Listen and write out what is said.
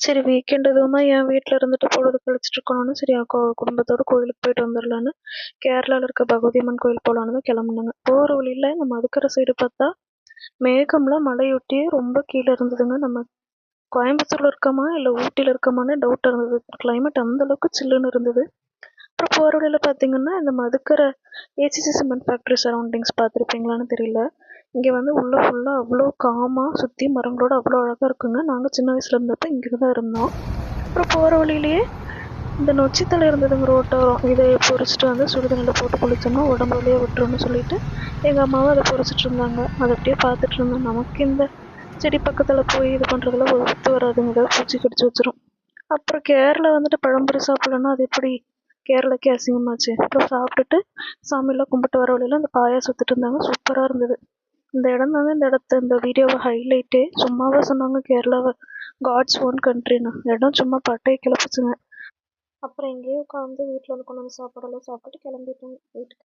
சரி வீக்கெண்ட் எதுவுமா என் வீட்டில் இருந்துட்டு பொழுது கழிச்சிட்டு இருக்கணும்னு சரி குடும்பத்தோட கோயிலுக்கு போயிட்டு வந்துடலான்னு கேரளாவில் இருக்க பகவதி அம்மன் கோயில் போகலான்னு தான் கிளம்புனாங்க. போகிற வழியில் இந்த மதுக்கரை சைடு பார்த்தா மேகம்லாம் மலையொட்டி ரொம்ப கீழே இருந்ததுங்க. நம்ம கோயம்புத்தூர்ல இருக்கோமா இல்லை ஊட்டியில் இருக்கோமான்னு டவுட் இருந்தது. கிளைமேட் அந்த அளவுக்கு சில்லுன்னு இருந்தது. அப்புறம் போகிற வழியில் பார்த்தீங்கன்னா இந்த Madukkarai ACC cement factory surroundings பார்த்துருப்பீங்களான்னு தெரியல. இங்கே வந்து உள்ள ஃபுல்லாக அவ்வளோ காமாக சுற்றி மரங்களோட அவ்வளோ அழகாக இருக்குங்க. நாங்கள் சின்ன வயசில் இருந்தப்போ இங்கே தான் இருந்தோம். அப்புறம் போகிற வழியிலேயே இந்த நொச்சித்தலை இருந்ததுங்க ரோட்டோரம். இதை பொறிச்சிட்டு வந்து சுடுதண்ணில் போட்டு குளிச்சோம்னா உடம்பு வழியே விட்டுருன்னு சொல்லிட்டு எங்கள் அம்மாவும் அதை பொறிச்சிட்டு இருந்தாங்க. அதை அப்படியே பார்த்துட்டு இருந்தோம். நமக்கு இந்த செடி பக்கத்தில் போய் இது பண்ணுறதுல ஒத்து வராதுங்க, ஏதாவது பூச்சி கடிச்சு வச்சிரும். அப்புறம் கேரளா வந்துட்டு பழம்பொரி சாப்பிடலன்னா அது எப்படி கேரளாக்கே அசிங்கமாச்சு. அப்புறம் சாப்பிட்டுட்டு சாமியெல்லாம் கும்பிட்டு வர வழியில அந்த பாயாசம் சுற்றிட்டு இருந்தாங்க. சூப்பராக இருந்தது. இந்த இடம் தாங்க இந்த வீடியோவை ஹைலைட்டே. சும்மாவா சொன்னாங்க கேரளாவை காட்ஸ் ஓன் கண்ட்ரின்னு. இடம் சும்மா பட்டையை கிளப்பிச்சுங்க. அப்புறம் எங்கேயோ உட்காந்து வீட்டில் வந்து கொண்டு வந்து சாப்பாடெல்லாம் சாப்பிட்டு கிளம்பிட்டோம் வீட்டுக்கு.